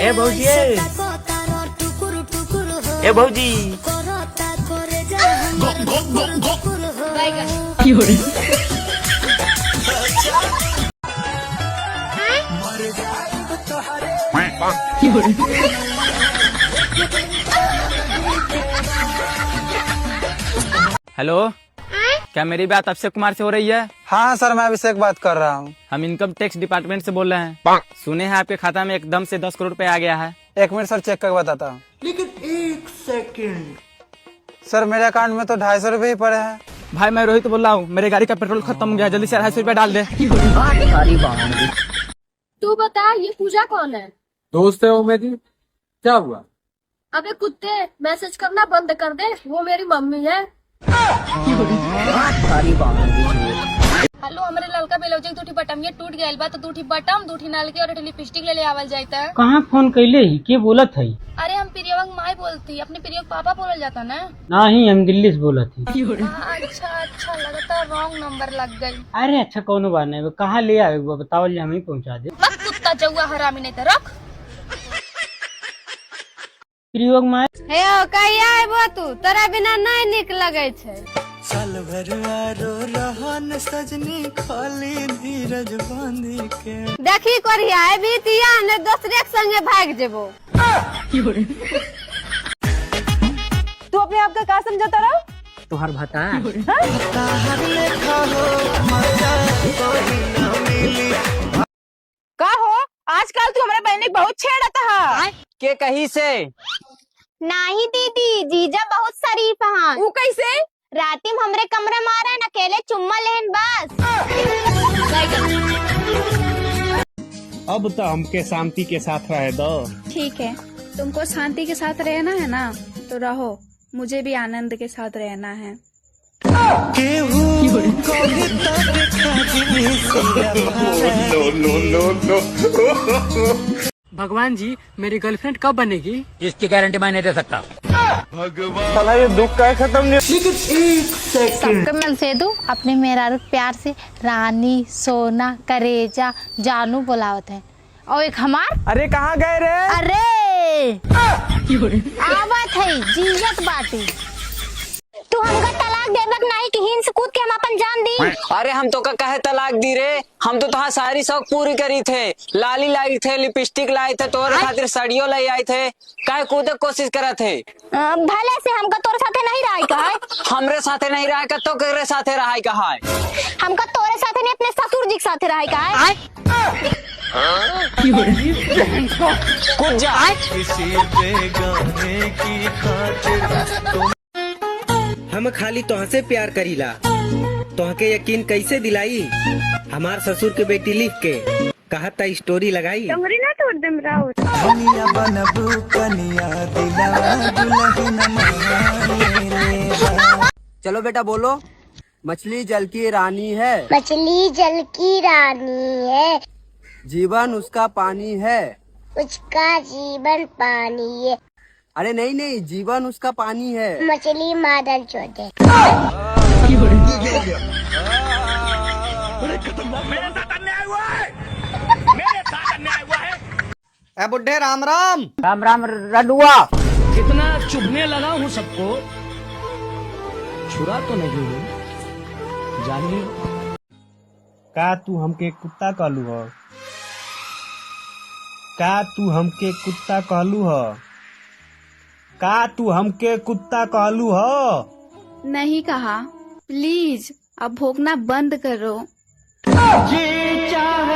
ए भौजी ए भौजी हेलो, क्या मेरी बात अक्षय कुमार से हो रही है? हाँ सर, मैं अभिषेक बात कर रहा हूँ। हम इनकम टैक्स डिपार्टमेंट से बोल रहे हैं। सुने हैं आपके खाता में एकदम से 10 करोड़ रुपए आ गया है। 1 मिनट सर, चेक करके बताता हूँ। लेकिन 1 सेकंड सर, मेरे अकाउंट में तो 250 रुपए ही पड़े हैं। भाई मैं रोहित बोल रहा हूँ, मेरे गाड़ी का पेट्रोल खत्म हो गया, जल्दी से 250 रुपए डाल दे। तू बता, ये पूजा कौन है? दोस्त है वो मेरी। क्या हुआ? अबे कुत्ते, मैसेज करना बंद कर दे, वो मेरी मम्मी है। हेलो, हमारे लड़का बेलौजी दूठी बटम ये टूट गया बा, तो दूठी बटम दूठी नाल के और लिपस्टिक ले आवल जाता। कहाँ फोन कैले ही के बोलत है? अरे हम प्रियवंग माई बोलती, अपने प्रियव पापा बोलल जाता ना। नहीं, हम दिल्ली से बोला थी। अच्छा लगता रॉन्ग नंबर लग गई। अरे अच्छा, कौनो बात नहीं, कहाँ ले आए बताओ, हम ही पहुँचा दे। मत कुत्ता जौआ हरामी नहीं तो रख। प्रयोग माय हे ओ कहिया आइबो तू? तोरा बिना नहीं निक लगे छे। साल भर आरो रहन सजनी खाली धीरज बांधी के। देखी करिया भी तिया ने दूसरे के संगे भाग जेबो। तू अपने आप का समझाता रहो? तुहार भता का हो, आजकल तू हमारे बहन को बहुत छेड़ता है। के कहीं से? नहीं दीदी, जीजा बहुत शरीफ है। वो कैसे? राती में हमरे कमरे में आ रहे न, अकेले चुम्मा लेन बस। अब तो हमके शांति के साथ रहे दो। ठीक है, तुमको शांति के साथ रहना है ना, तो रहो, मुझे भी आनंद के साथ रहना है। भगवान जी, मेरी गर्लफ्रेंड कब बनेगी? इसकी गारंटी मैं नहीं दे सकता। साला ये दुख का खत्म नहीं। लेकिन 1 सेकंड सबके मन से दू अपने मेरा प्यार से रानी, सोना, करेजा, जानू बुलावत है। और एक हमार। अरे कहाँ गए रे? अरे आवत है जीजत बाटी। तू हमका तलाक देबक नहीं कि हिंस कूद के हम अपन जान दी? अरे हम तो का कहे तलाक दी रे, हम तो तुहार सारी शौक पूरी करी थे। लाली लाई थे, लिपस्टिक लाई थे, तोरे खातिर साड़ियों लाई आए थे, काहे कूदे कोशिश करा थे। भले से हमका तोरे साथे नहीं रहा का। हमरे साथे नहीं रहा का तो केरे साथे रहा कहा है? हमका तोरे साथे नहीं, अपने ससुर जी के साथे रहा का। कूद जा। किसी बेगाने की खातिर हम खाली तोह से प्यार करीला, तोह के यकीन कैसे दिलाई? हमार ससुर के बेटी लिख के कहा था स्टोरी लगाई। ना तोड़ दम राउत। कनिया बनबू कनिया दिला दुल्हन। चलो बेटा बोलो। मछली जल की रानी है, मछली जल की रानी है, जीवन उसका पानी है, उसका जीवन पानी है। अरे नहीं, जीवन उसका पानी है। मछली मादल चोदे। ए बुड्ढे, राम राम। राम राम रडुआ। कितना चुभने लगा हूँ सबको, छुरा तो नहीं हूँ जानी। का तू हमके कुत्ता कहलू हो? का तू हमके कुत्ता कहलू हो? का तू हमके कुत्ता कहलू हो? नहीं कहा, प्लीज अब भोंकना बंद करो। ये चाह